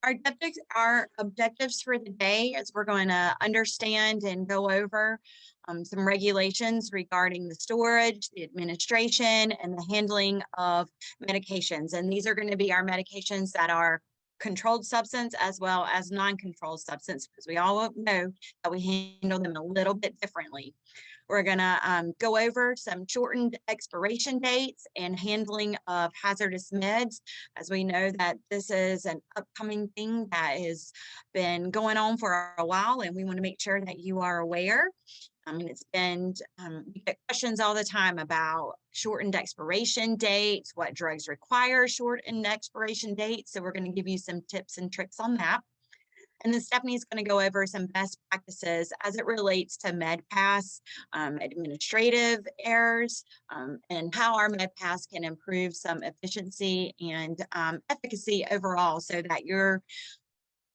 Our objectives for the day is we're going to understand and go over some regulations regarding the storage, the administration, and the handling of medications. And these are going to be our medications that are controlled substance as well as non-controlled substance, because we all know that we handle them a little bit differently. We're going to go over some shortened expiration dates and handling of hazardous meds, as we know that this is an upcoming thing that has been going on for a while, and we want to make sure that you are aware. It's been, we get questions all the time about shortened expiration dates, what drugs require shortened expiration dates. So we're going to give you some tips and tricks on that. And then Stephanie's going to go over some best practices as it relates to MedPass, administrative errors, and how our MedPass can improve some efficiency and efficacy overall, so that your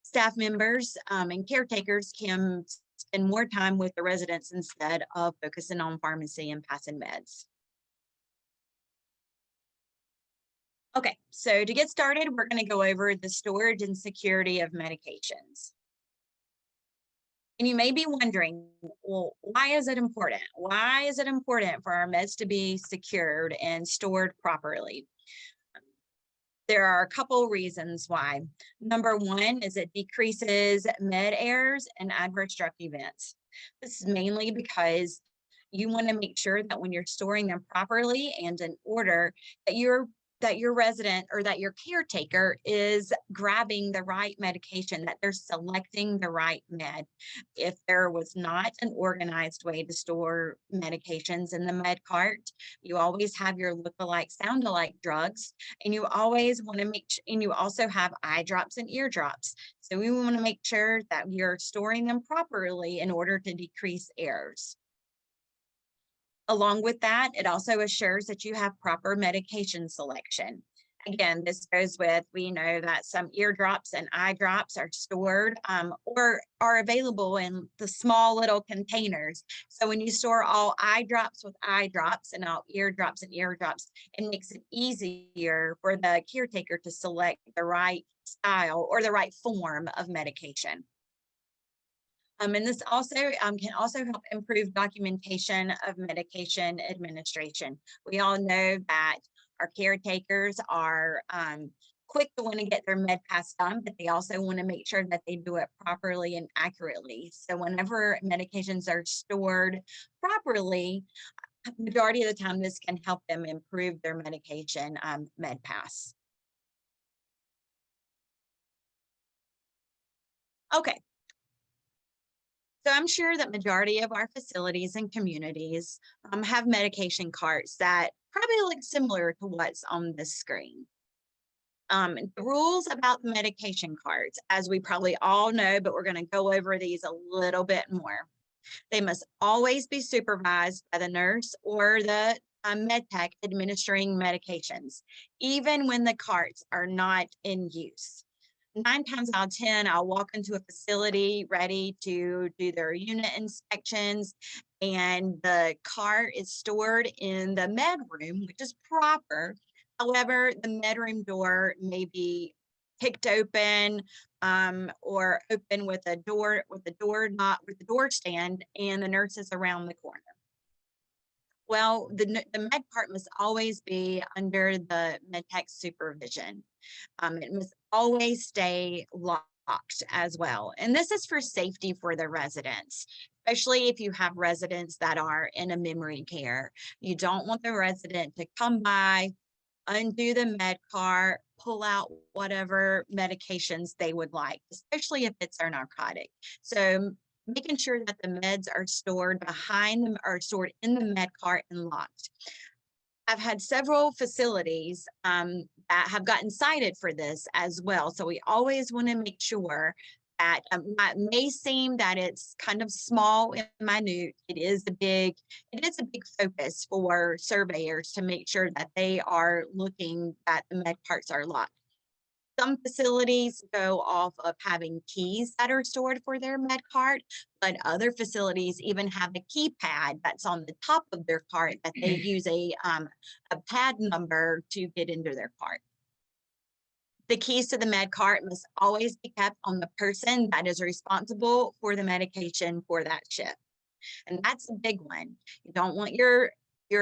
staff members and caretakers can spend more time with the residents instead of focusing on pharmacy and passing meds. Okay, so to get started, we're going to go over the storage and security of medications. And you may be wondering, well, why is it important? Why is it important for our meds to be secured and stored properly? There are a couple reasons why. Number one is it decreases med errors and adverse drug events. This is mainly because you want to make sure that when you're storing them properly and in order, that your resident or that your caretaker is grabbing the right medication, that they're selecting the right med. If there was not an organized way to store medications in the med cart, you always have your look-alike, sound-alike drugs, and you always want to and you also have eye drops and ear drops. So we want to make sure that you're storing them properly in order to decrease errors. Along with that, it also assures that you have proper medication selection. Again, this goes with, we know that some eardrops and eye drops are stored or are available in the small little containers. So when you store all eye drops with eye drops and all eardrops and eardrops, it makes it easier for the caretaker to select the right style or the right form of medication. And this also can also help improve documentation of medication administration. We all know that our caretakers are quick to want to get their MedPass done, but they also want to make sure that they do it properly and accurately. So whenever medications are stored properly, majority of the time, this can help them improve their medication MedPass. Okay. So I'm sure that majority of our facilities and communities have medication carts that probably look similar to what's on this screen. The rules about the medication carts, as we probably all know, but we're going to go over these a little bit more. They must always be supervised by the nurse or the med tech administering medications, even when the carts are not in use. 9 times out of 10, I'll walk into a facility ready to do their unit inspections, and the cart is stored in the med room, which is proper. However, the med room door may be kicked open or open with a door stand, and the nurse is around the corner. Well, the med cart must always be under the med tech supervision. It must always stay locked as well. And this is for safety for the residents, especially if you have residents that are in a memory care. You don't want the resident to come by, undo the med cart, pull out whatever medications they would like, especially if it's a narcotic. So making sure that the meds are stored behind them or stored in the med cart and locked. I've had several facilities that have gotten cited for this as well. So we always want to make sure that it may seem that it's kind of small and minute. It is a big focus for surveyors to make sure that they are looking that the med carts are locked. Some facilities go off of having keys that are stored for their med cart, but other facilities even have a keypad that's on the top of their cart that they use a pad number to get into their cart. The keys to the med cart must always be kept on the person that is responsible for the medication for that shift. And that's a big one. You don't want your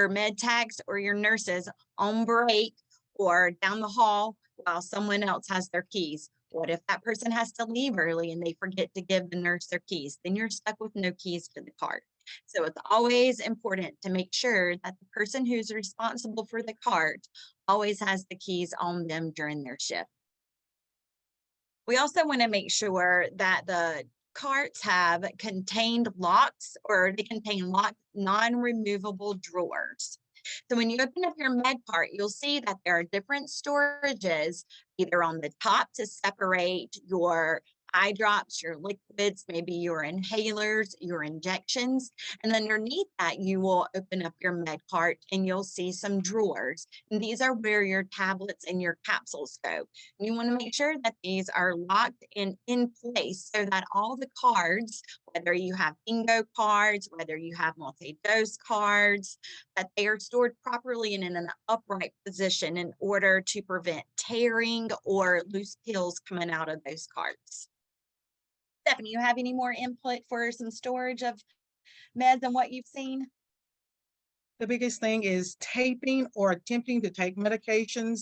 med techs or your nurses on break or down the hall while someone else has their keys. What if that person has to leave early and they forget to give the nurse their keys? Then you're stuck with no keys to the cart. So it's always important to make sure that the person who's responsible for the cart always has the keys on them during their shift. We also want to make sure that the carts have contained locks, or they contain locked non-removable drawers. So when you open up your med cart, you'll see that there are different storages, either on the top to separate your eye drops, your liquids, maybe your inhalers, your injections. And underneath that, you will open up your med cart and you'll see some drawers. And these are where your tablets and your capsules go. And you want to make sure that these are locked and in place so that all the cards, whether you have bingo cards, whether you have multi-dose cards, that they are stored properly and in an upright position in order to prevent tearing or loose pills coming out of those cards. Stephanie, you have any more input for some storage of meds and what you've seen? The biggest thing is taping or attempting to take medications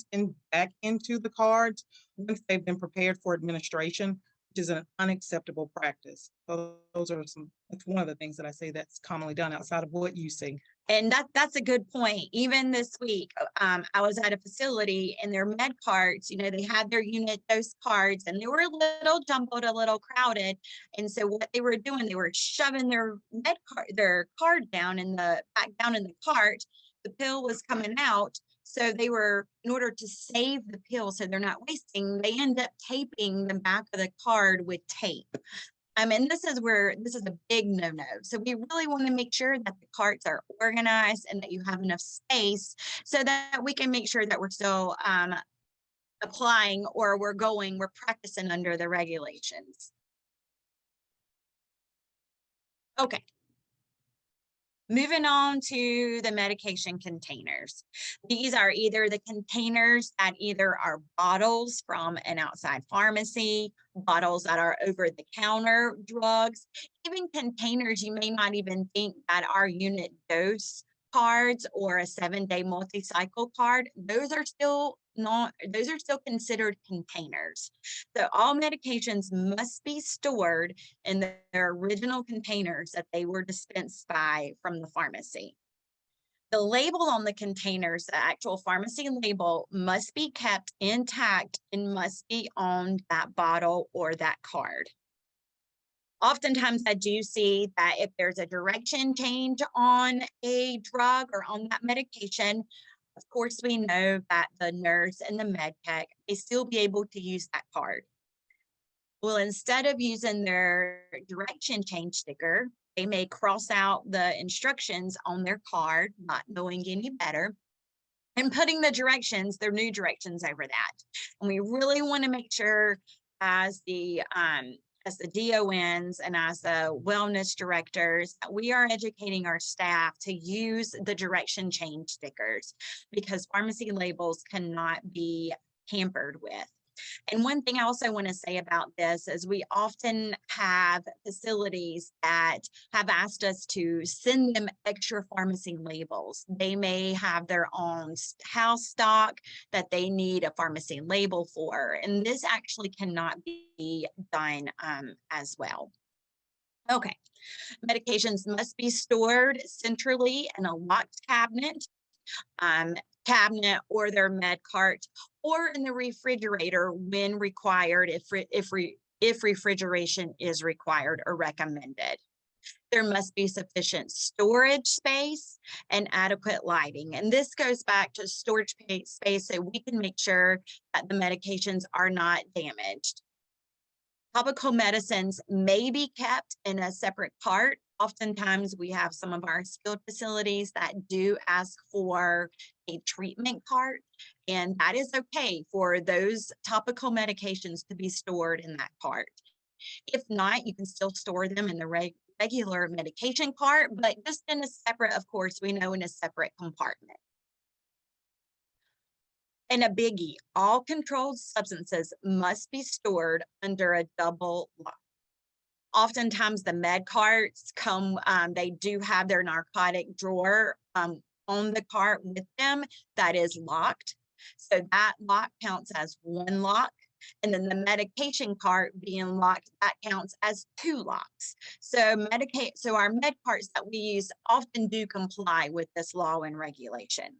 back into the cards once they've been prepared for administration, which is an unacceptable practice. So that's one of the things that I say that's commonly done outside of what you see. And that's a good point. Even this week, I was at a facility and their med carts, they had their unit dose cards and they were a little jumbled, a little crowded. And so what they were doing, they were shoving their card down back down in the cart. The pill was coming out. So they were, in order to save the pill so they're not wasting, they end up taping the back of the card with tape. And this is a big no-no. So we really want to make sure that the carts are organized and that you have enough space so that we can make sure that we're still applying, or we're practicing under the regulations. Okay. Moving on to the medication containers. These are either the containers that either are bottles from an outside pharmacy, bottles that are over-the-counter drugs, even containers you may not even think that are unit dose cards or a 7-day multi-cycle card. Those are still considered containers. So all medications must be stored in their original containers that they were dispensed from the pharmacy. The label on the containers, the actual pharmacy label, must be kept intact and must be on that bottle or that card. Oftentimes I do see that if there's a direction change on a drug or on that medication, of course, we know that the nurse and the med tech may still be able to use that card. Well, instead of using their direction change sticker, they may cross out the instructions on their card, not knowing any better, and putting their new directions over that. And we really want to make sure as the DONs and as the wellness directors, we are educating our staff to use the direction change stickers, because pharmacy labels cannot be tampered with. And one thing I also want to say about this is we often have facilities that have asked us to send them extra pharmacy labels. They may have their own house stock that they need a pharmacy label for, and this actually cannot be done as well. Okay, medications must be stored centrally in a locked cabinet or their med cart, or in the refrigerator when required, if refrigeration is required or recommended. There must be sufficient storage space and adequate lighting. And this goes back to storage space so we can make sure that the medications are not damaged. Topical medicines may be kept in a separate cart. Oftentimes we have some of our skilled facilities that do ask for a treatment cart, and that is okay for those topical medications to be stored in that cart. If not, you can still store them in the regular medication cart, but just in a separate, of course, we know, in a separate compartment. And a biggie, all controlled substances must be stored under a double lock. Oftentimes the med carts come, they do have their narcotic drawer on the cart with them that is locked. So that lock counts as one lock. And then the medication cart being locked, that counts as two locks. So our med carts that we use often do comply with this law and regulation.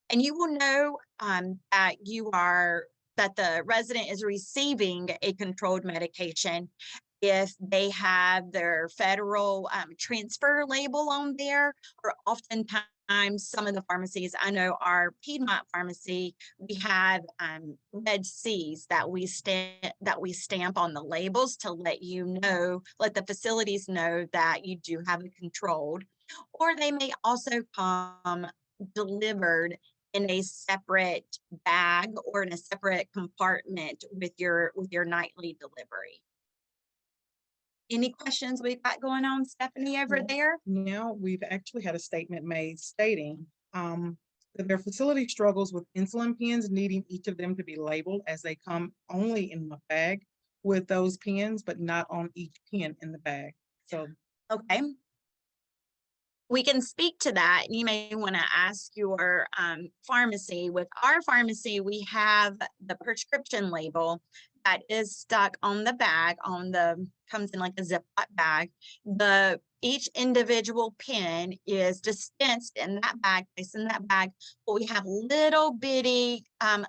And you will know that the resident is receiving a controlled medication if they have their federal transfer label on there, or oftentimes some of the pharmacies, I know our Piedmont pharmacy, we have red C's that we stamp on the labels to let the facilities know that you do have it controlled. Or they may also come delivered in a separate bag or in a separate compartment with your nightly delivery. Any questions we've got going on, Stephanie, over there? Now we've actually had a statement made stating that their facility struggles with insulin pens, needing each of them to be labeled as they come only in the bag with those pens, but not on each pen in the bag. So, okay. We can speak to that. You may want to ask your pharmacy. With our pharmacy, we have the prescription label that is stuck on the bag, comes in like a Ziploc bag. Each individual pen is dispensed in that bag, placed in that bag. But we have little bitty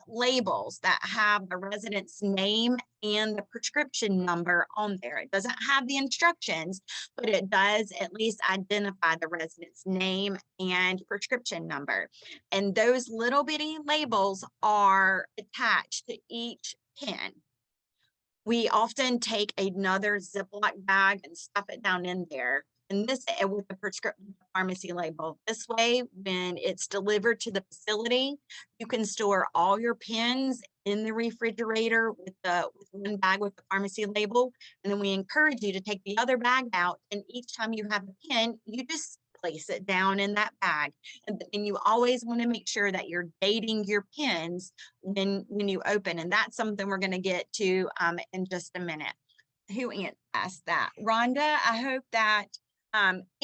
labels that have the resident's name and the prescription number on there. It doesn't have the instructions, but it does at least identify the resident's name and prescription number. And those little bitty labels are attached to each pen. We often take another Ziploc bag and stuff it down in there. And this with the prescription pharmacy label. This way, when it's delivered to the facility, you can store all your pens in the refrigerator with one bag with the pharmacy label. And then we encourage you to take the other bag out. And each time you have a pen, you just place it down in that bag. And you always want to make sure that you're dating your pens when you open. And that's something we're going to get to in just a minute. Who asked that? Rhonda, I hope that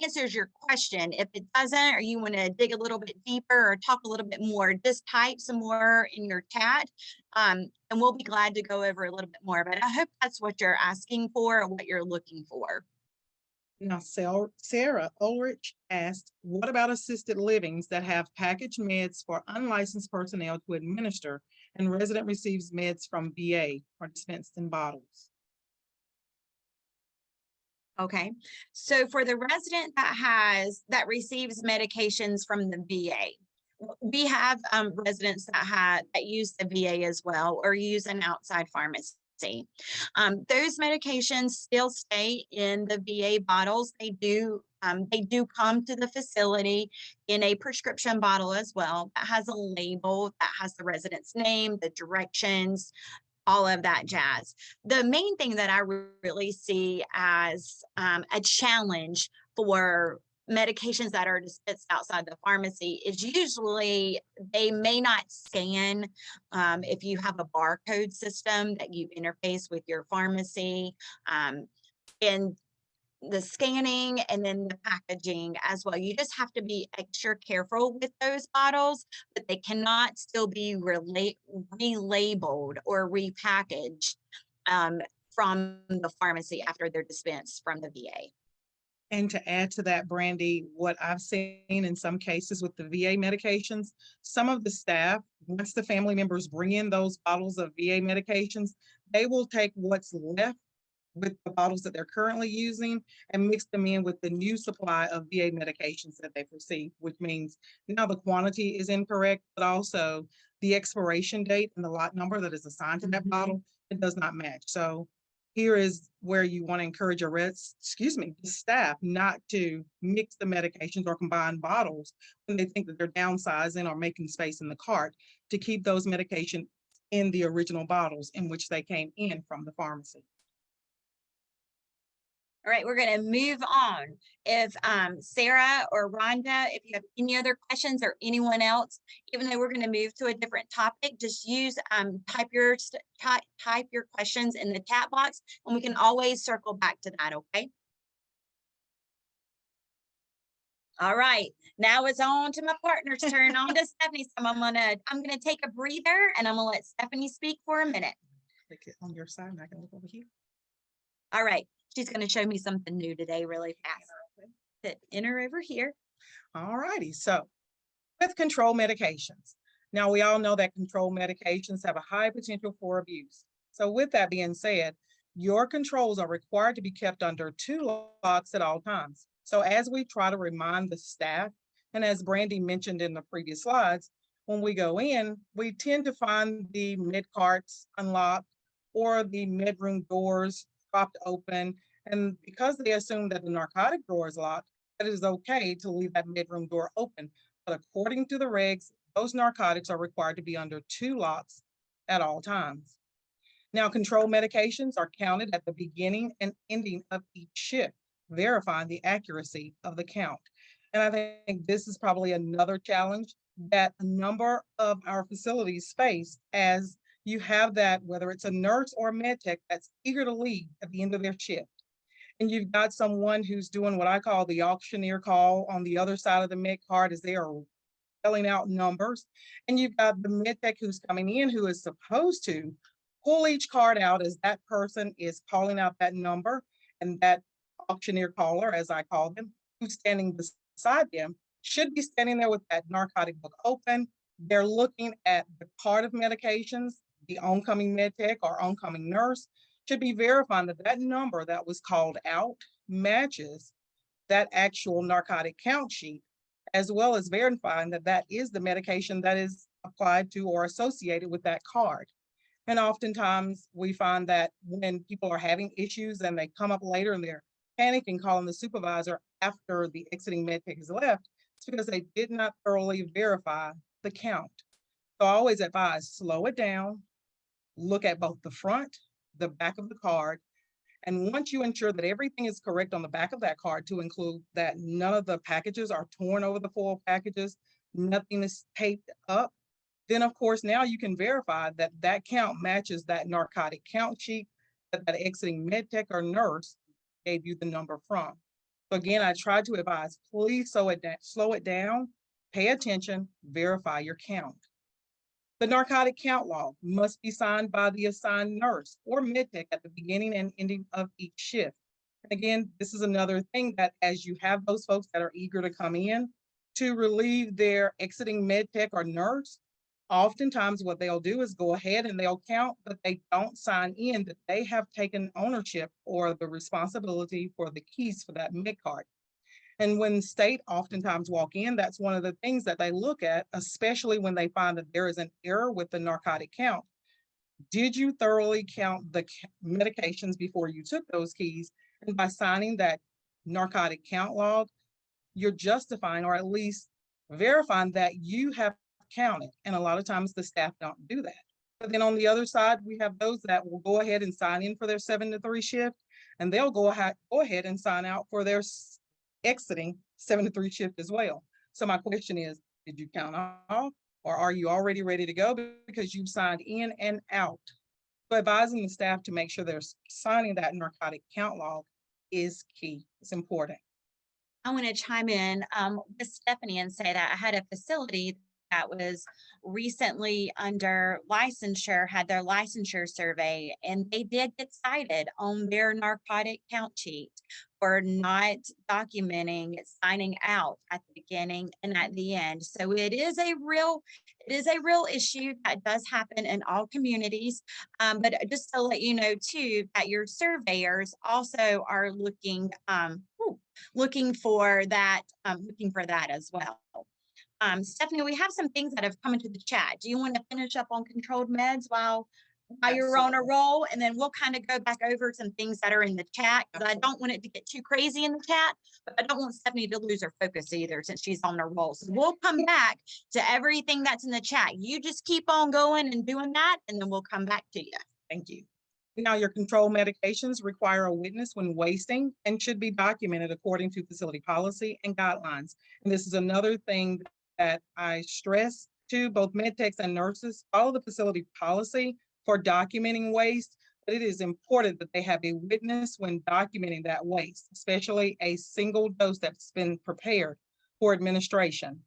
answers your question. If it doesn't, or you want to dig a little bit deeper or talk a little bit more, just type some more in your chat, and we'll be glad to go over a little bit more. But I hope that's what you're asking for or what you're looking for. Now, Sarah Ulrich asked, what about assisted livings that have packaged meds for unlicensed personnel to administer and resident receives meds from VA or dispensed in bottles? Okay, so for the resident that receives medications from the VA, we have residents that use the VA as well or use an outside pharmacy. Those medications still stay in the VA bottles. They do come to the facility in a prescription bottle as well that has a label that has the resident's name, the directions, all of that jazz. The main thing that I really see as a challenge for medications that are dispensed outside the pharmacy is usually they may not scan if you have a barcode system that you interface with your pharmacy, and the scanning and then the packaging as well. You just have to be extra careful with those bottles, but they cannot still be relabeled or repackaged from the pharmacy after they're dispensed from the VA. And to add to that, Brandy, what I've seen in some cases with the VA medications, some of the staff, once the family members bring in those bottles of VA medications, they will take what's left with the bottles that they're currently using and mix them in with the new supply of VA medications that they've received, which means now the quantity is incorrect, but also the expiration date and the lot number that is assigned to that bottle, it does not match. So here is where you want to encourage the staff not to mix the medications or combine bottles when they think that they're downsizing or making space in the cart, to keep those medications in the original bottles in which they came in from the pharmacy. All right, we're going to move on. If Sarah or Rhonda, if you have any other questions or anyone else, even though we're going to move to a different topic, just use type your questions in the chat box, and we can always circle back to that. Okay. All right, now it's on to my partner's turn, on to Stephanie. So I'm gonna take a breather, and I'm gonna let Stephanie speak for a minute. Click it on your side, and I can look over here. All right, she's gonna show me something new today really fast. Hit enter over here. All righty, so with control medications. Now, we all know that control medications have a high potential for abuse. So with that being said, your controls are required to be kept under 2 locks at all times. So as we try to remind the staff, and as Brandy mentioned in the previous slides, when we go in, we tend to find the mid carts unlocked or the mid room doors propped open. And because they assume that the narcotic door is locked, that it is okay to leave that mid room door open. But according to the regs, those narcotics are required to be under 2 locks at all times. Now, control medications are counted at the beginning and ending of each shift, verifying the accuracy of the count. And I think this is probably another challenge that a number of our facilities face, as you have that, whether it's a nurse or a med tech that's eager to leave at the end of their shift. And you've got someone who's doing what I call the auctioneer call on the other side of the med card as they are filling out numbers. And you've got the med tech who's coming in who is supposed to pull each card out as that person is calling out that number, and that auctioneer caller, as I call them, who's standing beside them, should be standing there with that narcotic book open. They're looking at the card of medications. The oncoming med tech or oncoming nurse should be verifying that that number that was called out matches that actual narcotic count sheet, as well as verifying that that is the medication that is applied to or associated with that card. And oftentimes we find that when people are having issues and they come up later and they're panicking, calling the supervisor after the exiting med tech is left, it's because they did not thoroughly verify the count. So I always advise, slow it down, look at both the front, the back of the card, and once you ensure that everything is correct on the back of that card, to include that none of the packages are torn over the foil packages, nothing is taped up, then of course now you can verify that that count matches that narcotic count sheet that that exiting med tech or nurse gave you the number from. So again, I try to advise, please slow it down, pay attention, verify your count. The narcotic count log must be signed by the assigned nurse or med tech at the beginning and ending of each shift. And again, this is another thing that as you have those folks that are eager to come in to relieve their exiting med tech or nurse, oftentimes what they'll do is go ahead and they'll count, but they don't sign in that they have taken ownership or the responsibility for the keys for that med card. And when state oftentimes walk in, that's one of the things that they look at, especially when they find that there is an error with the narcotic count. Did you thoroughly count the medications before you took those keys? And by signing that narcotic count log, you're justifying or at least verifying that you have counted. And a lot of times the staff don't do that. But then on the other side, we have those that will go ahead and sign in for their 7 to 3 shift, and they'll go ahead and sign out for their exiting 7 to 3 shift as well. So my question is, did you count off, or are you already ready to go because you've signed in and out? So advising the staff to make sure they're signing that narcotic count log is key. It's important. I want to chime in with Stephanie and say that I had a facility that was recently under licensure, had their licensure survey, and they did get cited on their narcotic count sheet for not documenting signing out at the beginning and at the end. So it is a real issue that does happen in all communities. But just to let you know too, that your surveyors also are looking for that as well. Stephanie, we have some things that have come into the chat. Do you want to finish up on controlled meds while you're on a roll? And then we'll kind of go back over some things that are in the chat, because I don't want it to get too crazy in the chat, but I don't want Stephanie to lose her focus either, since she's on a roll. So we'll come back to everything that's in the chat. You just keep on going and doing that, and then we'll come back to you. Thank you. Now, your control medications require a witness when wasting and should be documented according to facility policy and guidelines. And this is another thing that I stress to both med techs and nurses: follow the facility policy for documenting waste, but it is important that they have a witness when documenting that waste, especially a single dose that's been prepared for administration.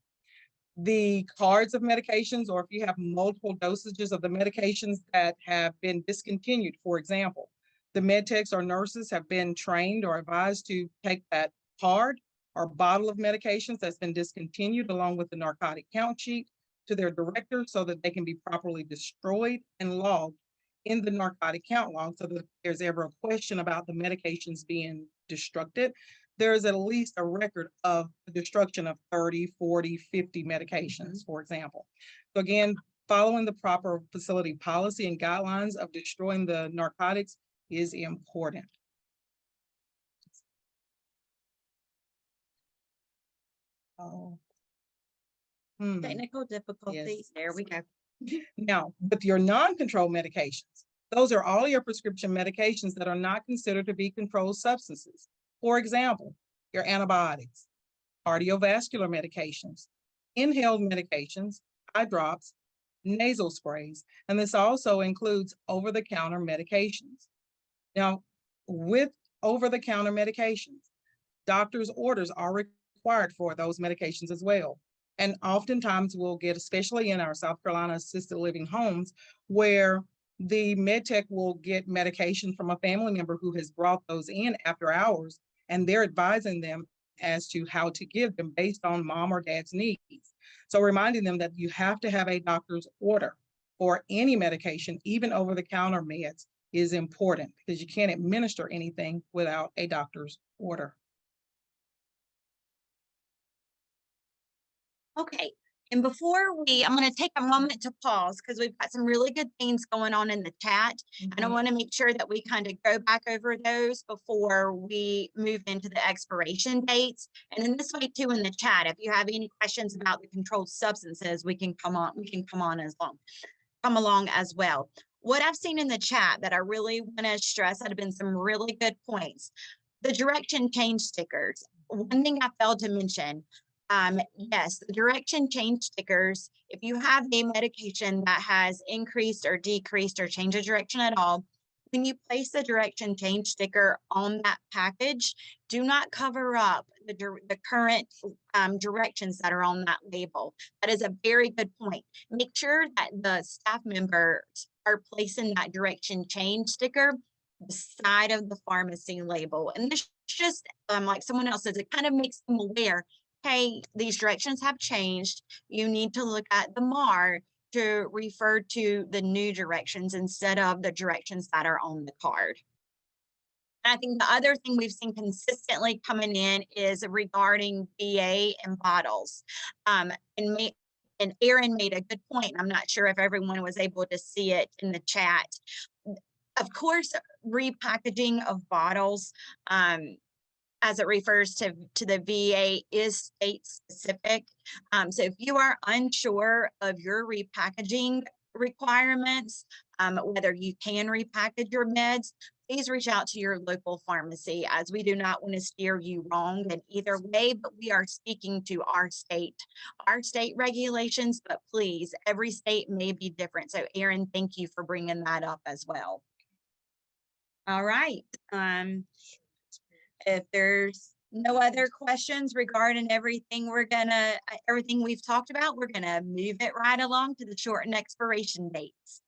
The cards of medications, or if you have multiple dosages of the medications that have been discontinued, for example, the med techs or nurses have been trained or advised to take that card or bottle of medications that's been discontinued along with the narcotic count sheet to their director so that they can be properly destroyed and logged in the narcotic count log, so that if there's ever a question about the medications being destructed, there's at least a record of the destruction of 30, 40, 50 medications, for example. So again, following the proper facility policy and guidelines of destroying the narcotics is important. Oh. Technical difficulties. Yes. There we go. Now, with your non-controlled medications, those are all your prescription medications that are not considered to be controlled substances. For example, your antibiotics, cardiovascular medications, inhaled medications, eye drops, nasal sprays, and this also includes over-the-counter medications. Now, with over-the-counter medications, doctor's orders are required for those medications as well. And oftentimes we'll get, especially in our South Carolina assisted living homes, where the med tech will get medication from a family member who has brought those in after hours, and they're advising them as to how to give them based on mom or dad's needs. So reminding them that you have to have a doctor's order for any medication, even over-the-counter meds, is important because you can't administer anything without a doctor's order. Okay. And before I'm going to take a moment to pause because we've got some really good things going on in the chat. And I want to make sure that we kind of go back over those before we move into the expiration dates. And then this way too in the chat, if you have any questions about the controlled substances, we can come along as well. What I've seen in the chat that I really want to stress that have been some really good points. The direction change stickers. One thing I failed to mention, yes, the direction change stickers, if you have a medication that has increased or decreased or changed the direction at all, when you place the direction change sticker on that package, do not cover up the current directions that are on that label. That is a very good point. Make sure that the staff members are placing that direction change sticker beside of the pharmacy label. And this just, like someone else says, it kind of makes them aware, hey, these directions have changed. You need to look at the MAR to refer to the new directions instead of the directions that are on the card. And I think the other thing we've seen consistently coming in is regarding VA and bottles. And Aaron made a good point. I'm not sure if everyone was able to see it in the chat. Of course, repackaging of bottles, as it refers to the VA, is state specific. So if you are unsure of your repackaging requirements, whether you can repackage your meds, please reach out to your local pharmacy, as we do not want to steer you wrong in either way, but we are speaking to our state regulations, but please, every state may be different. So Aaron, thank you for bringing that up as well. All right. If there's no other questions regarding everything we've talked about, we're gonna move it right along to the shortened expiration dates.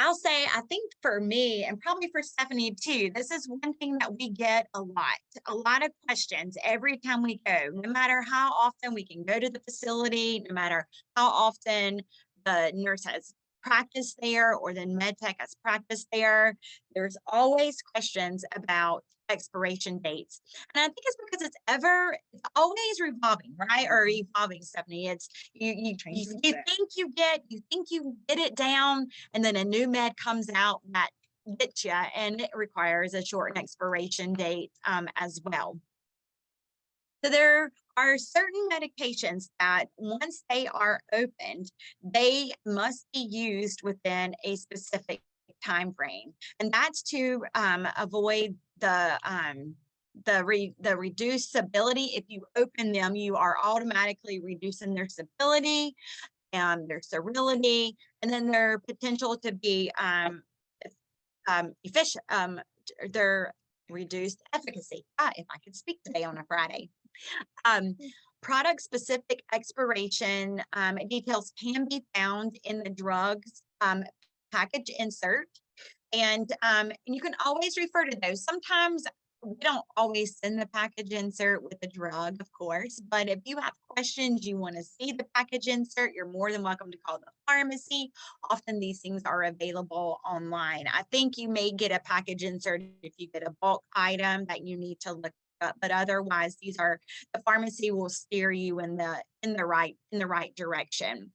I'll say, I think for me, and probably for Stephanie too, this is one thing that we get a lot of questions every time we go, no matter how often we can go to the facility, no matter how often the nurse has practiced there or the med tech has practiced there. There's always questions about expiration dates. And I think it's because it's always revolving, right? Or evolving, Stephanie. It's you think you get it down, and then a new med comes out that gets you, and it requires a shortened expiration date as well. So there are certain medications that once they are opened, they must be used within a specific time frame, and that's to avoid the reduced stability. If you open them, you are automatically reducing their stability and their sterility, and then their potential to be efficient, their reduced efficacy. If I could speak today on a Friday. Product specific expiration details can be found in the drug's package insert. And you can always refer to those. Sometimes we don't always send the package insert with the drug, of course, but if you have questions, you want to see the package insert, you're more than welcome to call the pharmacy. Often these things are available online. I think you may get a package insert if you get a bulk item that you need to look up, but otherwise the pharmacy will steer you in the right direction.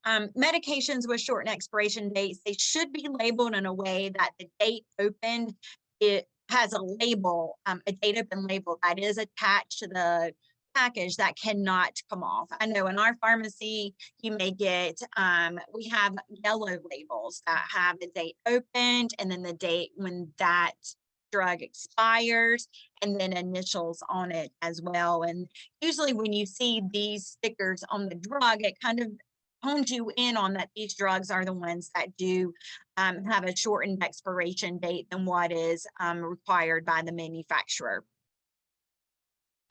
Medications with shortened expiration dates, they should be labeled in a way that the date opened, it has a label, a date open label that is attached to the package that cannot come off. I know in our pharmacy, you may get, we have yellow labels that have the date opened and then the date when that drug expires, and then initials on it as well. And usually when you see these stickers on the drug, it kind of hones you in on that these drugs are the ones that do have a shortened expiration date than what is required by the manufacturer.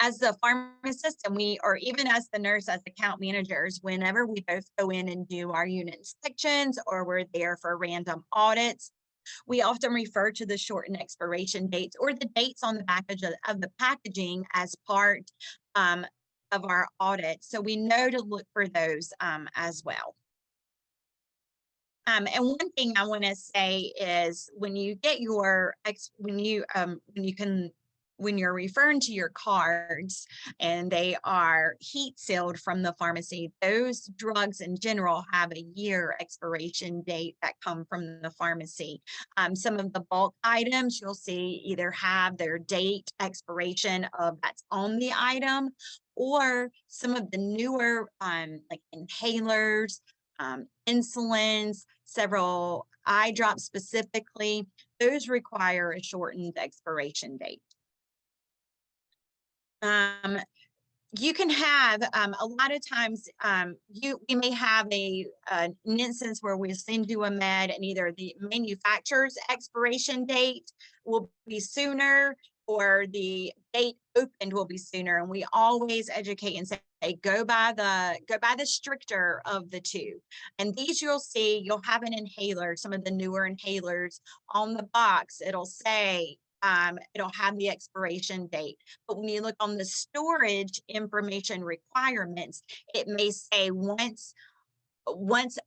As the pharmacist, and or even as the nurse, as account managers, whenever we both go in and do our unit inspections or we're there for random audits, we often refer to the shortened expiration dates or the dates on the package of the packaging as part of our audit. So we know to look for those as well. And one thing I want to say is when you get your, when you're referring to your cards and they are heat sealed from the pharmacy, those drugs in general have a year expiration date that come from the pharmacy. Some of the bulk items you'll see either have their date expiration of that's on the item, or some of the newer like inhalers, insulins, several eye drops specifically, those require a shortened expiration date. You can have a lot of times we may have an instance where we send you a med and either the manufacturer's expiration date will be sooner or the date opened will be sooner, and we always educate and say go by the stricter of the two. And these you'll see, you'll have an inhaler, some of the newer inhalers on the box, it'll say it'll have the expiration date. But when you look on the storage information requirements, it may say once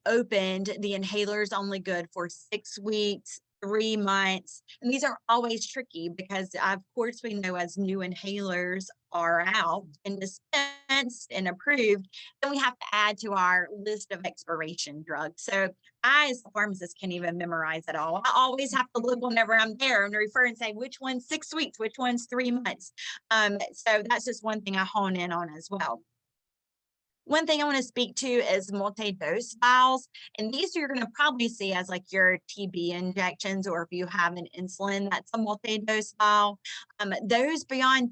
opened, the inhaler is only good for 6 weeks, 3 months. And these are always tricky because of course we know as new inhalers are out and dispensed and approved, then we have to add to our list of expiration drugs. So I, as the pharmacist, can't even memorize it all. I always have to look whenever I'm there and refer and say which one's 6 weeks, which one's 3 months. So that's just one thing I hone in on as well. One thing I want to speak to is multi-dose vials, and these you're going to probably see as like your TB injections, or if you have an insulin, that's a multi-dose vial. Those beyond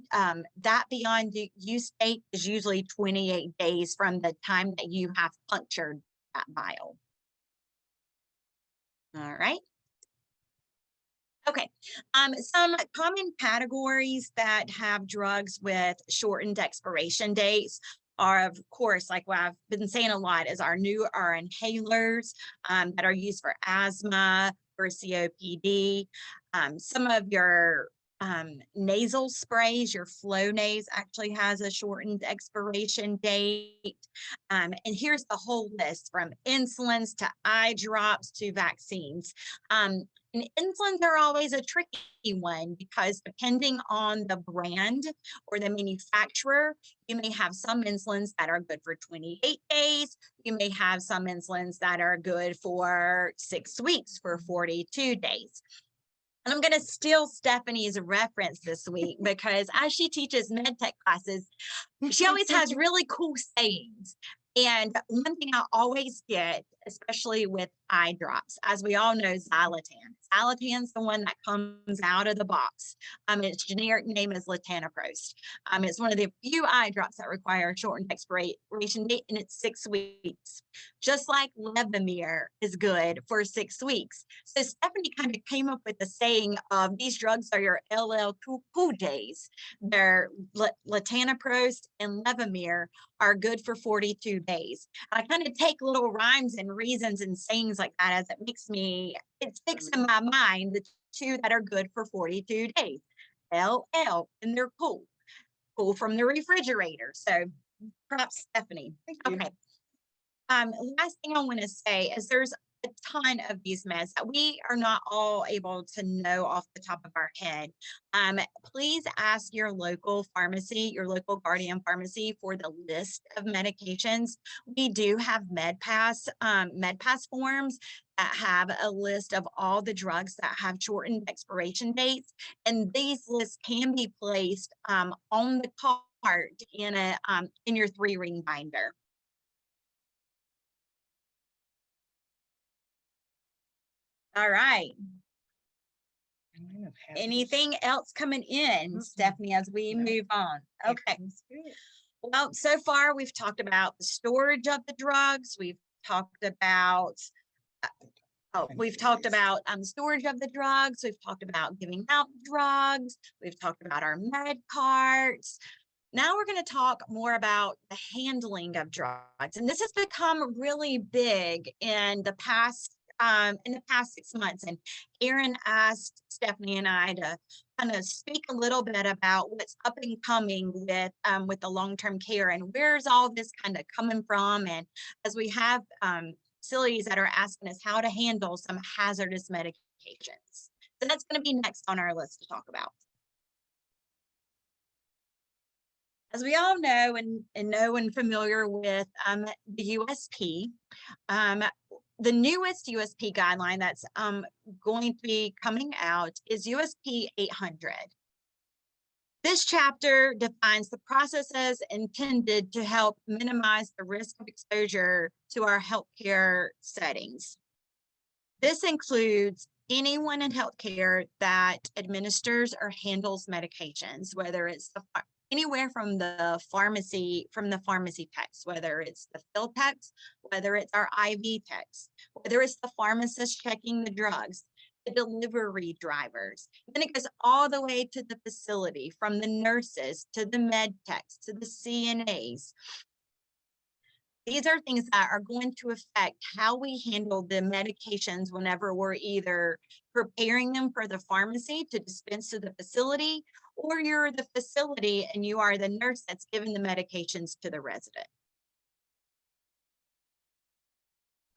beyond use date is usually 28 days from the time that you have punctured that vial. All right. Okay, some common categories that have drugs with shortened expiration dates are, of course, like what I've been saying a lot, is our inhalers that are used for asthma or COPD. Some of your nasal sprays, your Flonase actually has a shortened expiration date. And here's the whole list from insulins to eye drops to vaccines. And insulins are always a tricky one because depending on the brand or the manufacturer, you may have some insulins that are good for 28 days. You may have some insulins that are good for 6 weeks, for 42 days. And I'm going to steal Stephanie's reference this week because as she teaches med tech classes, she always has really cool sayings. And one thing I always get especially with eye drops. As we all know, Xylotan. Xylotan's the one that comes out of the box. Its generic name is latanoprost. It's one of the few eye drops that require a shortened expiration date, and it's 6 weeks. Just like Levemir is good for 6 weeks. So Stephanie kind of came up with the saying of these drugs are your LL Cool days. They're latanoprost and Levemir are good for 42 days. I kind of take little rhymes and reasons and sayings like that as it sticks in my mind, the two that are good for 42 days. LL, and they're cool from the refrigerator. So props, Stephanie. Thank you. Okay. Last thing I want to say is there's a ton of these meds that we are not all able to know off the top of our head. Please ask your local pharmacy, your local Guardian pharmacy for the list of medications. We do have MedPass forms that have a list of all the drugs that have shortened expiration dates. And these lists can be placed on the cart in your 3-ring binder. All right. Anything else coming in, Stephanie, as we move on? Okay. Well, so far we've talked about the storage of the drugs. We've talked about storage of the drugs. We've talked about giving out drugs. We've talked about our med carts. Now we're going to talk more about the handling of drugs. And this has become really big in the past 6 months. And Erin asked Stephanie and I to kind of speak a little bit about what's up and coming with the long-term care and where's all this kind of coming from. And as we have facilities that are asking us how to handle some hazardous medications. So that's going to be next on our list to talk about. As we all know and familiar with the USP, the newest USP guideline that's going to be coming out is USP 800. This chapter defines the processes intended to help minimize the risk of exposure to our healthcare settings. This includes anyone in healthcare that administers or handles medications, whether it's anywhere from the pharmacy techs, whether it's the fill techs, whether it's our IV techs, whether it's the pharmacist checking the drugs, the delivery drivers. Then it goes all the way to the facility, from the nurses to the med techs to the CNAs. These are things that are going to affect how we handle the medications whenever we're either preparing them for the pharmacy to dispense to the facility, or you're the facility and you are the nurse that's giving the medications to the resident.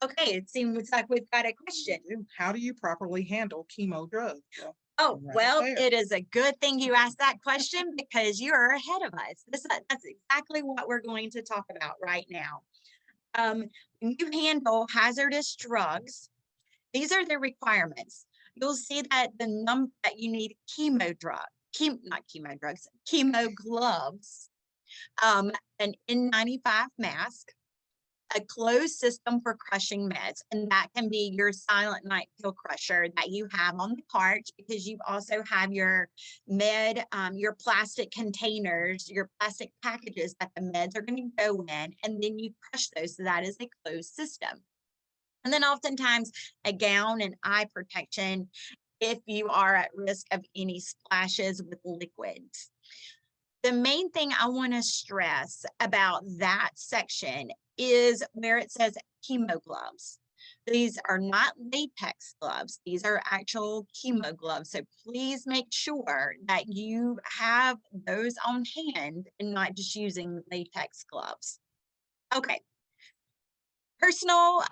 Okay, it seems like we've got a question. How do you properly handle chemo drugs? Oh, well, it is a good thing you asked that question because you're ahead of us. That's exactly what we're going to talk about right now. When you handle hazardous drugs, these are the requirements. You'll see that the number that you need chemo gloves, an N95 mask, a closed system for crushing meds, and that can be your silent night pill crusher that you have on the cart, because you also have your your plastic containers, your plastic packages that the meds are going to go in, and then you crush those. So that is a closed system. And then oftentimes a gown and eye protection if you are at risk of any splashes with liquids. The main thing I want to stress about that section is where it says chemo gloves. These are not latex gloves. These are actual chemo gloves. So please make sure that you have those on hand and not just using latex gloves. Okay. Personal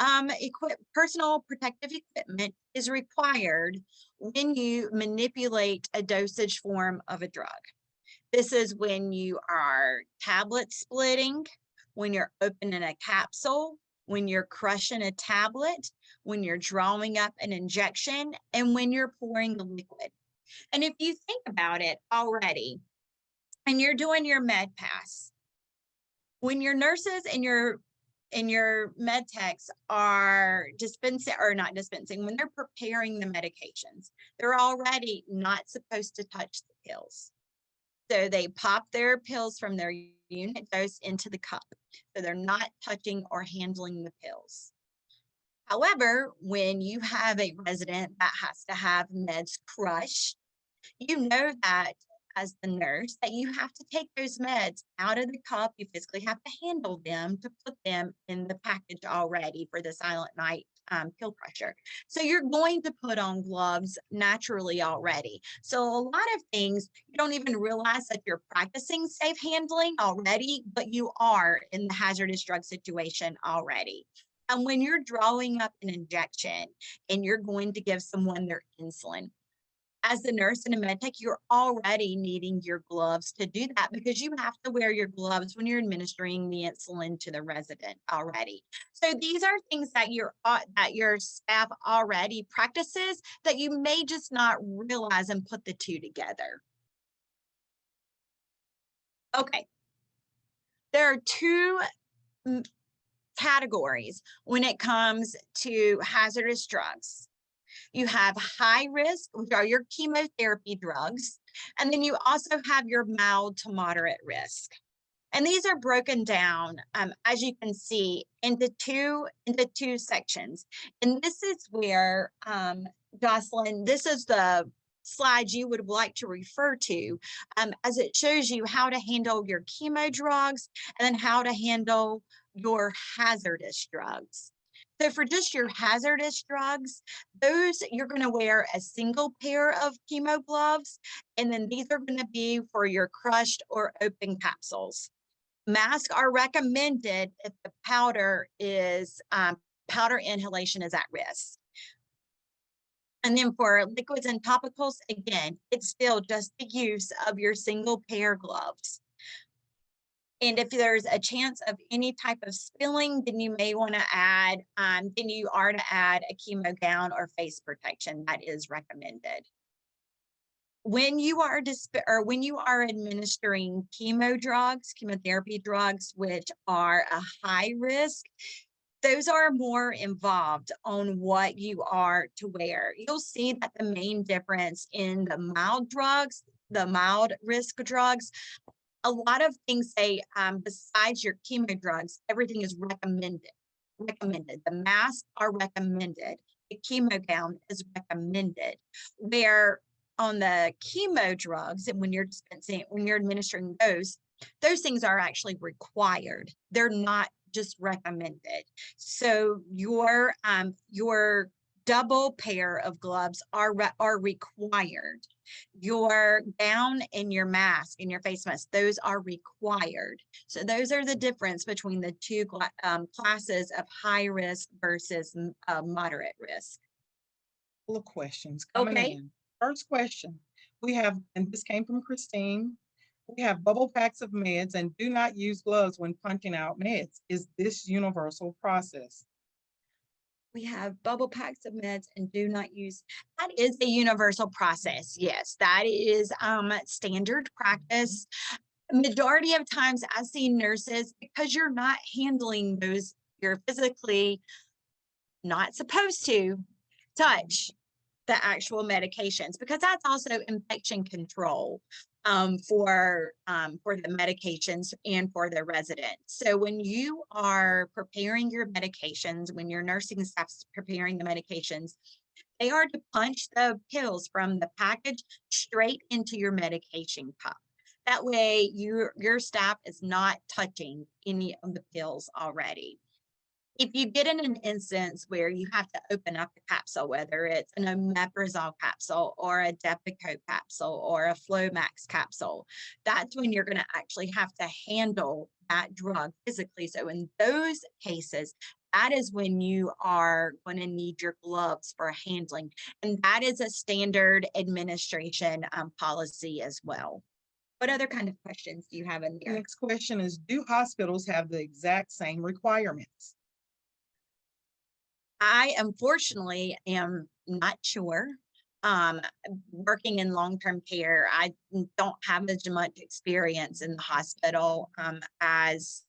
protective equipment is required when you manipulate a dosage form of a drug. This is when you are tablet splitting, when you're opening a capsule, when you're crushing a tablet, when you're drawing up an injection, and when you're pouring the liquid. And if you think about it already, and you're doing your med pass, when your nurses and your and your med techs are dispensing or not dispensing, when they're preparing the medications, they're already not supposed to touch the pills. So they pop their pills from their unit dose into the cup. So they're not touching or handling the pills. However, when you have a resident that has to have meds crushed, you know that as the nurse that you have to take those meds out of the cup. You physically have to handle them to put them in the package already for the silent night pill crusher. So you're going to put on gloves naturally already. So a lot of things you don't even realize that you're practicing safe handling already, but you are in the hazardous drug situation already. And when you're drawing up an injection and you're going to give someone their insulin, as a nurse and a med tech, you're already needing your gloves to do that because you have to wear your gloves when you're administering the insulin to the resident already. So these are things that your staff already practices that you may just not realize and put the two together. Okay. There are two categories when it comes to hazardous drugs. You have high risk, which are your chemotherapy drugs, and then you also have your mild to moderate risk. And these are broken down, as you can see, into two sections. And this is where, Jocelyn, this is the slide you would like to refer to, as it shows you how to handle your chemo drugs and then how to handle your hazardous drugs. So for just your hazardous drugs, those you're going to wear a single pair of chemo gloves, and then these are going to be for your crushed or open capsules. Masks are recommended if the powder inhalation is at risk. And then for liquids and topicals, again, it's still just the use of your single pair gloves. And if there's a chance of any type of spilling, then you may want to add, then you are to add a chemo gown or face protection. That is recommended. When you are administering chemotherapy drugs, which are a high risk, those are more involved on what you are to wear. You'll see that the main difference in the mild risk drugs, a lot of things say, besides your chemo drugs, everything is recommended. The masks are recommended. The chemo gown is recommended. Where on the chemo drugs, and when you're administering those things are actually required. They're not just recommended. So your double pair of gloves are required. Your gown and your mask and your face mask, those are required. So those are the difference between the two classes of high risk versus moderate risk. Couple of questions coming in. First question, we have, and this came from Christine, we have bubble packs of meds and do not use gloves when punching out meds. Is this universal process? We have bubble packs of meds and do not use. That is a universal process. Yes, that is standard practice. Majority of times I see nurses, because you're not handling those, you're physically not supposed to touch the actual medications, because that's also infection control for the medications and for the residents. So when you are preparing your medications, when your nursing staff's preparing the medications, they are to punch the pills from the package straight into your medication cup. That way your staff is not touching any of the pills already. If you get in an instance where you have to open up a capsule, whether it's an omeprazole capsule or a Depakote capsule or a Flomax capsule, that's when you're going to actually have to handle that drug physically. So in those cases, that is when you are going to need your gloves for handling. And that is a standard administration policy as well. What other kind of questions do you have in there? Next question is, do hospitals have the exact same requirements? I unfortunately am not sure. Working in long-term care, I don't have as much experience in the hospital as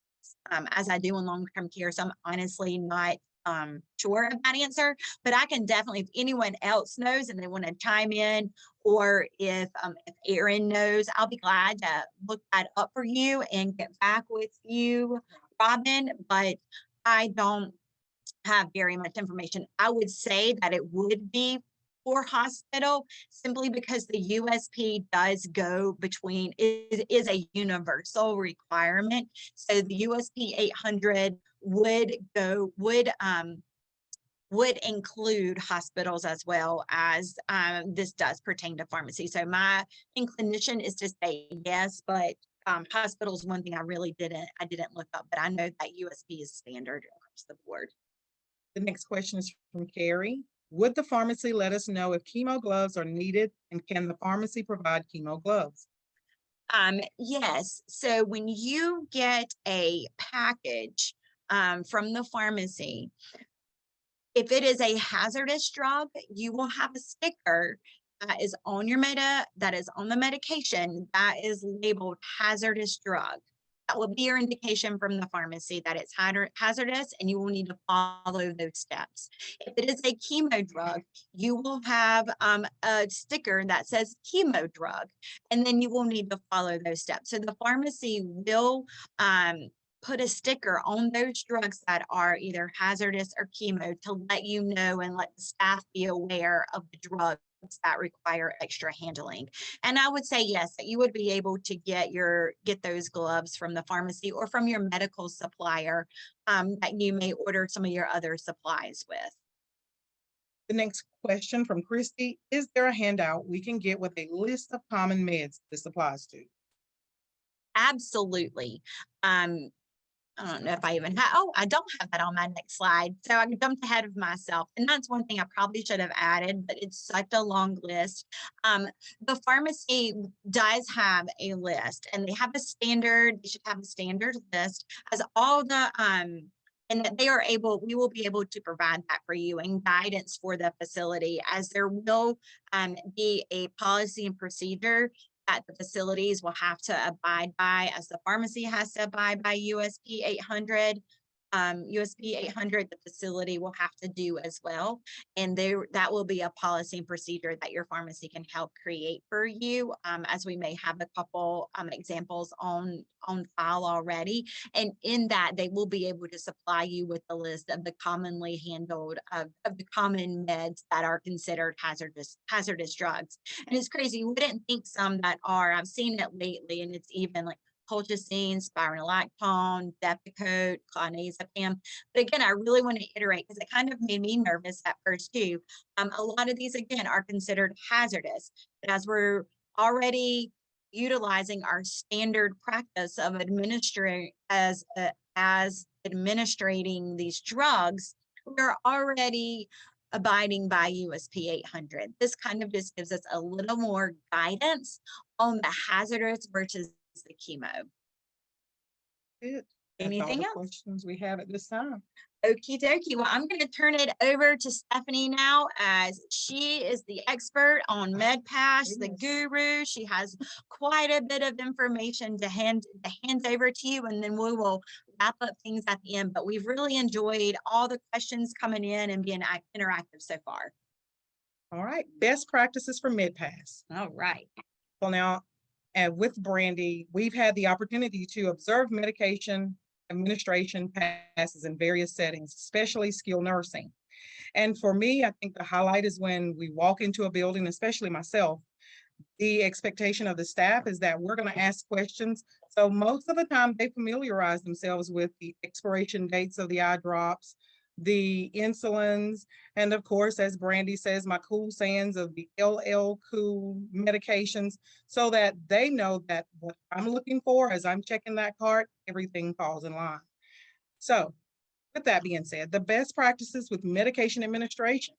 as I do in long-term care. So I'm honestly not sure of that answer, but I can definitely, if anyone else knows and they want to chime in, or if Erin knows, I'll be glad to look that up for you and get back with you, Robin. But I don't have very much information. I would say that it would be for hospital simply because the USP does go between, it is a universal requirement. So the USP 800 would include hospitals as well as this does pertain to pharmacy. So my inclination is to say yes, but hospitals, one thing I didn't look up, but I know that USP is standard across the board. The next question is from Carrie. Would the pharmacy let us know if chemo gloves are needed, and can the pharmacy provide chemo gloves? Yes. So when you get a package from the pharmacy, if it is a hazardous drug, you will have a sticker that is on that is on the medication that is labeled hazardous drug. That will be your indication from the pharmacy that it's hazardous, and you will need to follow those steps. If it is a chemo drug, you will have a sticker that says chemo drug, and then you will need to follow those steps. So the pharmacy will put a sticker on those drugs that are either hazardous or chemo to let you know and let the staff be aware of the drugs that require extra handling. And I would say yes, that you would be able to get those gloves from the pharmacy or from your medical supplier that you may order some of your other supplies with. The next question from Christy. Is there a handout we can get with a list of common meds this applies to? Absolutely. I don't know if I even have, oh, I don't have that on my next slide. So I jumped ahead of myself. And that's one thing I probably should have added, but it's such a long list. The pharmacy does have a list, and they should have a standard list as all the, and that we will be able to provide that for you and guidance for the facility, as there will be a policy and procedure that the facilities will have to abide by, as the pharmacy has to abide by USP 800. USP 800, the facility will have to do as well. And that will be a policy and procedure that your pharmacy can help create for you, as we may have a couple examples on file already. And in that, they will be able to supply you with a list of the commonly handled, of the common meds that are considered hazardous drugs. And it's crazy. You wouldn't think some that are, I've seen it lately, and it's even like colchicine, spironolactone, Depakote, clonazepam. But again, I really want to iterate because it kind of made me nervous at first too. A lot of these, again, are considered hazardous. But as we're already utilizing our standard practice of administering these drugs, we're already abiding by USP 800. This kind of just gives us a little more guidance on the hazardous versus the chemo. Good. That's Anything all the else? questions we have at this time. Okie dokie. Well, I'm going to turn it over to Stephanie now, as she is the expert on MedPass, the guru. She has quite a bit of information to hand over to you, and then we will wrap up things at the end. But we've really enjoyed all the questions coming in and being interactive so far. All right. Best practices for MedPass. All right. Well, now, with Brandy, we've had the opportunity to observe medication administration passes in various settings, especially skilled nursing. And for me, I think the highlight is when we walk into a building, especially myself, the expectation of the staff is that we're going to ask questions. So most of the time they familiarize themselves with the expiration dates of the eye drops, the insulins, and of course, as Brandy says, my cool sands of the LL Cool medications, so that they know that what I'm looking for as I'm checking that cart, everything falls in line. So with that being said, the best practices with medication administration.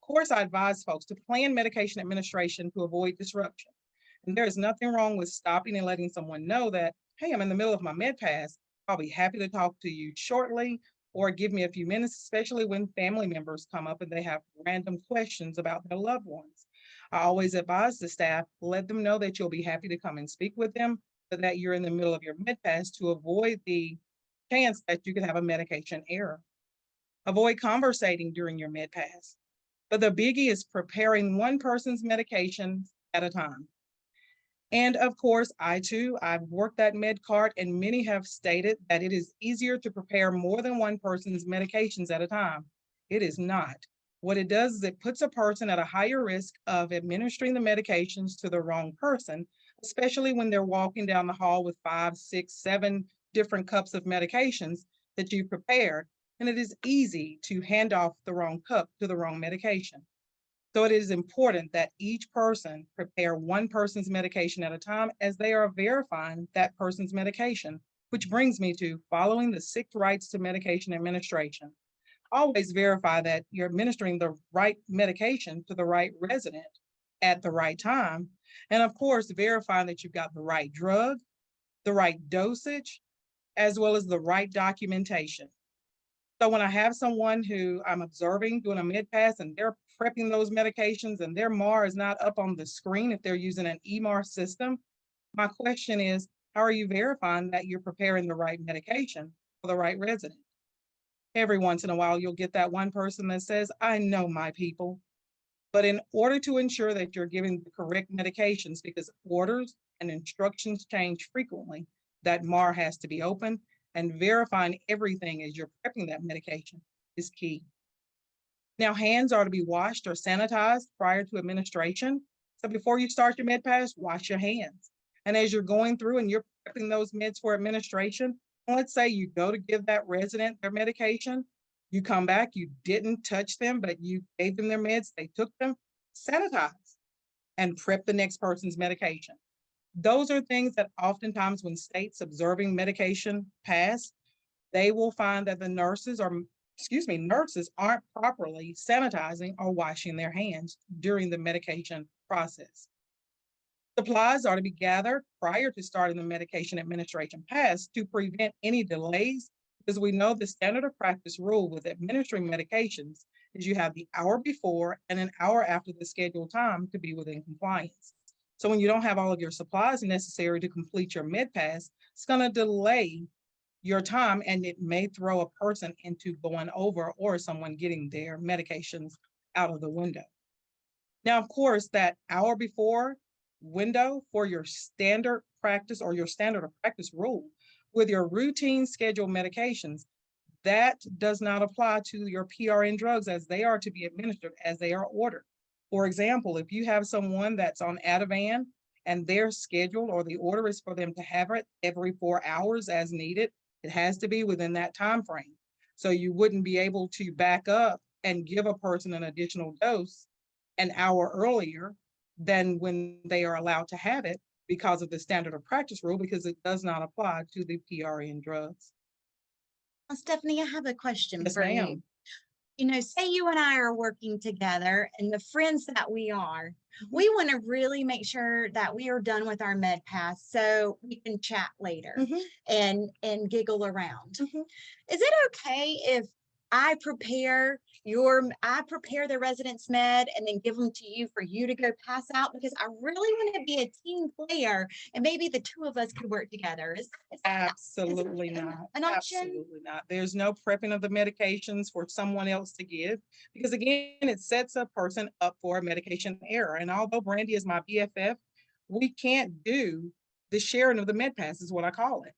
Of course, I advise folks to plan medication administration to avoid disruption. And there is nothing wrong with stopping and letting someone know that, hey, I'm in the middle of my med pass. I'll be happy to talk to you shortly, or give me a few minutes, especially when family members come up and they have random questions about their loved ones. I always advise the staff, let them know that you'll be happy to come and speak with them, so that you're in the middle of your med pass to avoid the chance that you could have a medication error. Avoid conversating during your med pass. But the biggie is preparing one person's medication at a time. And of course, I've worked that med cart, and many have stated that it is easier to prepare more than one person's medications at a time. It is not. What it does is it puts a person at a higher risk of administering the medications to the wrong person, especially when they're walking down the hall with 5, 6, 7 different cups of medications that you prepared. And it is easy to hand off the wrong cup to the wrong medication. So it is important that each person prepare one person's medication at a time as they are verifying that person's medication, which brings me to following the 6 rights to medication administration. Always verify that you're administering the right medication to the right resident at the right time. And of course, verifying that you've got the right drug, the right dosage, as well as the right documentation. So when I have someone who I'm observing doing a mid pass and they're prepping those medications and their MAR is not up on the screen if they're using an EMAR system, my question is, how are you verifying that you're preparing the right medication for the right resident? Every once in a while, you'll get that one person that says, I know my people. But in order to ensure that you're giving the correct medications, because orders and instructions change frequently, that MAR has to be open, and verifying everything as you're prepping that medication is key. Now, hands are to be washed or sanitized prior to administration. So before you start your med pass, wash your hands. And as you're going through and you're prepping those meds for administration, let's say you go to give that resident their medication, you come back, you didn't touch them, but you gave them their meds, they took them, sanitize and prep the next person's medication. Those are things that oftentimes when states observing medication pass, they will find that the nurses aren't properly sanitizing or washing their hands during the medication process. Supplies are to be gathered prior to starting the medication administration pass to prevent any delays, because we know the standard of practice rule with administering medications is you have the hour before and an hour after the scheduled time to be within compliance. So when you don't have all of your supplies necessary to complete your med pass, it's going to delay your time, and it may throw a person into going over or someone getting their medications out of the window. Now, of course, that hour before window for your standard practice or your standard of practice rule with your routine scheduled medications, that does not apply to your PRN drugs as they are to be administered as they are ordered. For example, if you have someone that's on Ativan and their schedule or the order is for them to have it every 4 hours as needed, it has to be within that time frame. So you wouldn't be able to back up and give a person an additional dose an hour earlier than when they are allowed to have it because of the standard of practice rule, because it does not apply to the PRN drugs. Stephanie, I have a question Yes, for you. ma'am. Say you and I are working together and the friends that we are, we want to really make sure that we are done with our med pass so we can chat later and giggle around. Is it okay if I prepare the resident's med and then give them to you for you to go pass out? Because I really want to be a team player and maybe the two of us could work together. Is Absolutely not. An option? Absolutely not. There's no prepping of the medications for someone else to give, because again, it sets a person up for a medication error. And although Brandy is my BFF, we can't do the sharing of the med pass is what I call it.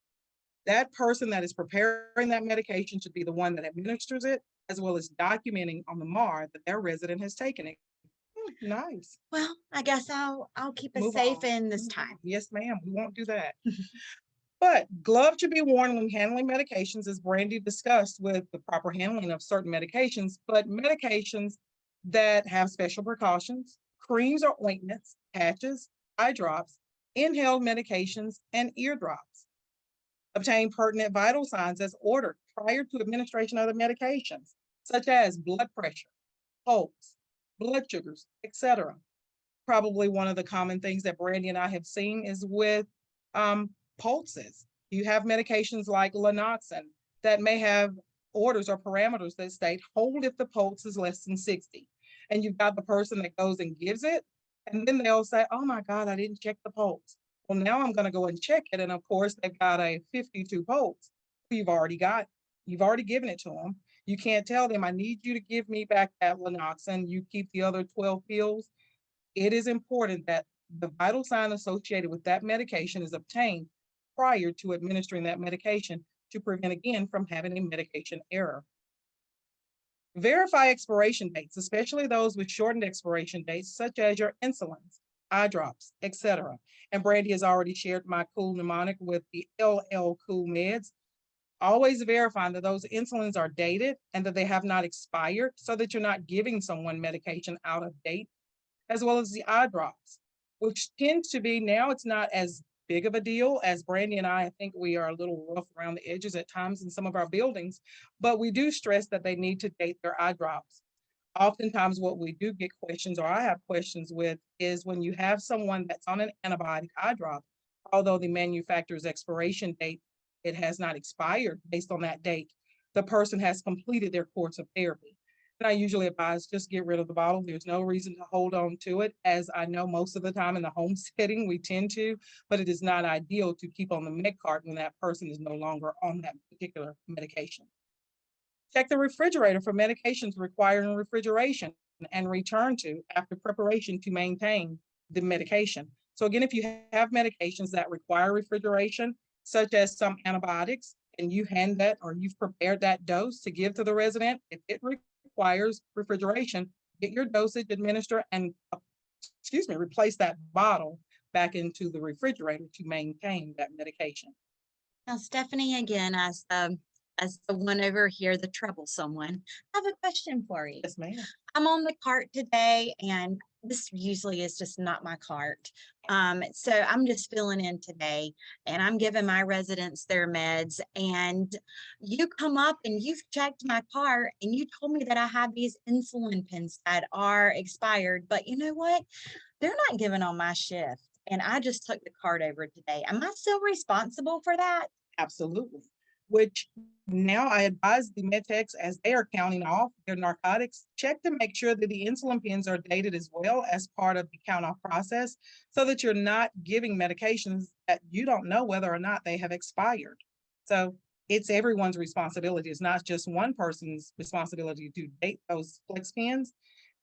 That person that is preparing that medication should be the one that administers it, as well as documenting on the MAR that their resident has taken it. Nice. Well, I guess I'll keep us Move safe on. in this time. Yes, ma'am. We won't do that. But gloves should be worn when handling medications, as Brandy discussed, with the proper handling of certain medications, but medications that have special precautions, creams or ointments, patches, eye drops, inhaled medications, and eardrops. Obtain pertinent vital signs as ordered prior to administration of the medications, such as blood pressure, pulse, blood sugars, etc. Probably one of the common things that Brandy and I have seen is with pulses. You have medications like Lanoxin that may have orders or parameters that state hold if the pulse is less than 60. And you've got the person that goes and gives it, and then they'll say, oh my God, I didn't check the pulse. Well, now I'm going to go and check it. And of course, they've got a 52 pulse. you've already given it to them. You can't tell them, I need you to give me back that Lanoxin, you keep the other 12 pills. It is important that the vital sign associated with that medication is obtained prior to administering that medication to prevent, again, from having a medication error. Verify expiration dates, especially those with shortened expiration dates, such as your insulins, eye drops, etc. And Brandy has already shared my cool mnemonic with the LL Cool meds. Always verifying that those insulins are dated and that they have not expired so that you're not giving someone medication out of date, as well as the eye drops, which tends to be, now it's not as big of a deal as Brandy and I think we are a little rough around the edges at times in some of our buildings, but we do stress that they need to date their eye drops. Oftentimes what we do get questions, or I have questions with, is when you have someone that's on an antibiotic eye drop, although the manufacturer's expiration date, it has not expired based on that date, the person has completed their course of therapy. And I usually advise just get rid of the bottle. There's no reason to hold on to it, as I know most of the time in the home setting we tend to, but it is not ideal to keep on the med cart when that person is no longer on that particular medication. Check the refrigerator for medications requiring refrigeration and return to after preparation to maintain the medication. So again, if you have medications that require refrigeration, such as some antibiotics, and you hand that or you've prepared that dose to give to the resident, if it requires refrigeration, get your dosage, administer, and replace that bottle back into the refrigerator to maintain that medication. Now, Stephanie, again, as the one over here, the troublesome one, I have a question for you. Yes, ma'am. I'm on the cart today, and this usually is just not my cart. So I'm just filling in today, and I'm giving my residents their meds. And you come up and you've checked my cart, and you told me that I have these insulin pens that are expired. But you know what? They're not given on my shift, and I just took the cart over today. Am I still responsible for that? Absolutely. Which now I advise the med techs, as they are counting off their narcotics, check to make sure that the insulin pens are dated as well as part of the count off process, so that you're not giving medications that you don't know whether or not they have expired. So it's everyone's responsibility. It's not just one person's responsibility to date those flex pens.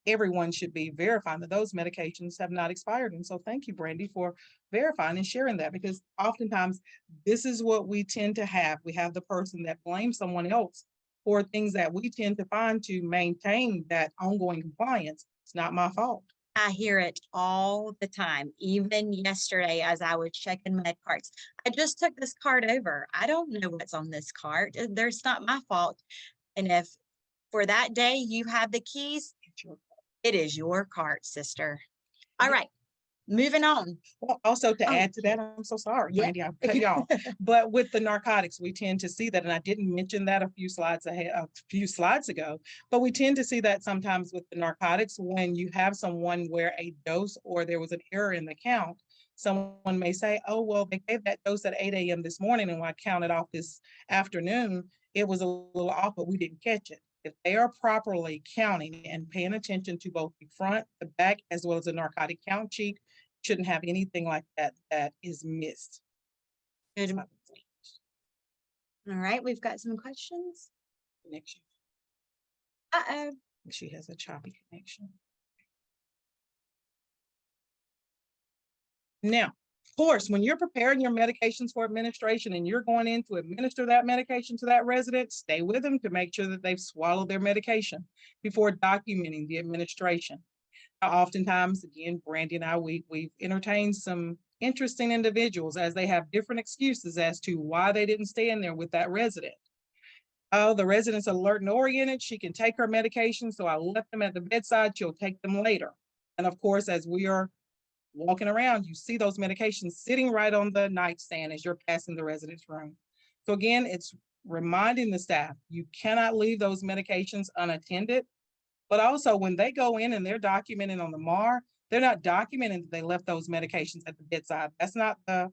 Everyone should be verifying that those medications have not expired. And so thank you, Brandy, for verifying and sharing that, because oftentimes this is what we tend to have. We have the person that blames someone else for things that we tend to find to maintain that ongoing compliance. It's not my fault. I hear it all the time. Even yesterday, as I was checking med carts, I just took this cart over. I don't know what's on this cart. There's not my fault. And if for that day you have the keys, it is your cart, sister. All right, moving on. Well, also to Oh, add to that, I'm so sorry, yeah. Brandy, I cut you off. But with the narcotics, we tend to see that, and I didn't mention that a few slides ago, but we tend to see that sometimes with the narcotics, when you have someone where a dose or there was an error in the count, someone may say, oh, well, they gave that dose at 8 a.m. this morning, and when I counted off this afternoon, it was a little off, but we didn't catch it. If they are properly counting and paying attention to both the front, the back, as well as the narcotic count sheet, shouldn't have anything like that that is missed. Good. All right, we've got some questions. Connection. Uh-oh. She has a choppy connection. Now, of course, when you're preparing your medications for administration and you're going in to administer that medication to that resident, stay with them to make sure that they've swallowed their medication before documenting the administration. Oftentimes, again, Brandy and I, we've entertained some interesting individuals as they have different excuses as to why they didn't stay in there with that resident. Oh, the resident's alert and oriented. She can take her medication, so I left them at the bedside. She'll take them later. And of course, as we are walking around, you see those medications sitting right on the nightstand as you're passing the resident's room. So again, it's reminding the staff, you cannot leave those medications unattended. But also when they go in and they're documenting on the MAR, they're not documenting that they left those medications at the bedside. That's not the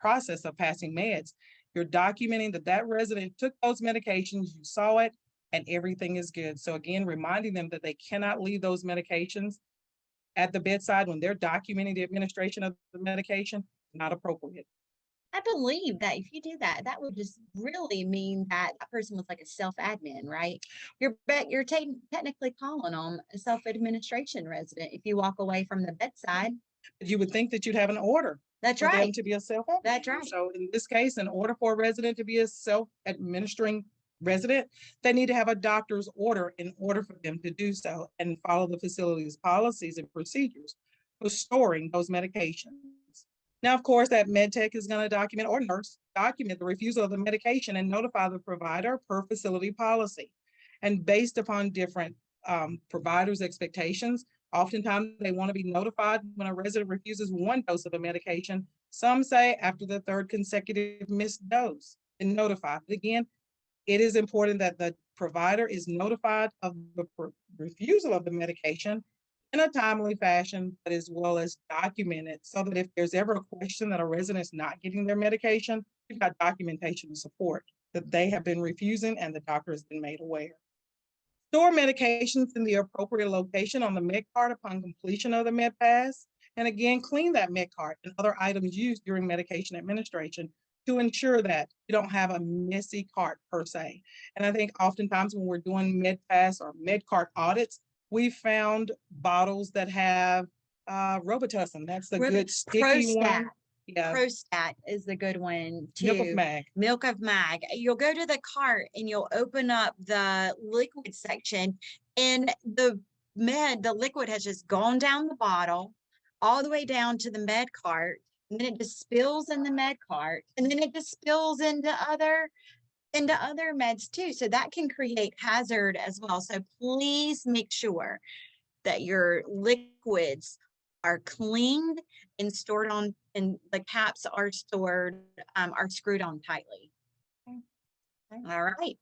process of passing meds. You're documenting that that resident took those medications, you saw it, and everything is good. So again, reminding them that they cannot leave those medications at the bedside when they're documenting the administration of the medication, not appropriate. I believe that if you do that, that would just really mean that that person was like a self-admin, right? You're technically calling them a self-administration resident if you walk away from the bedside. You would think that you'd have an order That's for them right. to be a That's self-admin. right. So in this case, in order for a resident to be a self-administering resident, they need to have a doctor's order in order for them to do so and follow the facility's policies and procedures for storing those medications. Now, of course, that med tech is going to document or nurse document the refusal of the medication and notify the provider per facility policy. And based upon different providers' expectations, oftentimes they want to be notified when a resident refuses one dose of a medication. Some say after the third consecutive missed dose and notified. But again, it is important that the provider is notified of the refusal of the medication in a timely fashion, but as well as documented so that if there's ever a question that a resident is not getting their medication, you've got documentation to support that they have been refusing and the doctor has been made aware. Store medications in the appropriate location on the med card upon completion of the med pass. And again, clean that med card and other items used during medication administration to ensure that you don't have a messy cart per se. And I think oftentimes when we're doing med pass or med cart audits, we found bottles that have Robitussin. That's the good sticky one. Yeah, Prostat is the good one milk of too. mag. Milk of mag. You'll go to the cart and you'll open up the liquid section, and the liquid has just gone down the bottle all the way down to the med cart. And then it just spills in the med cart, and then it just spills into other meds too. So that can create hazard as well. So please make sure that your liquids are cleaned and stored on, and the caps are screwed on tightly. All right.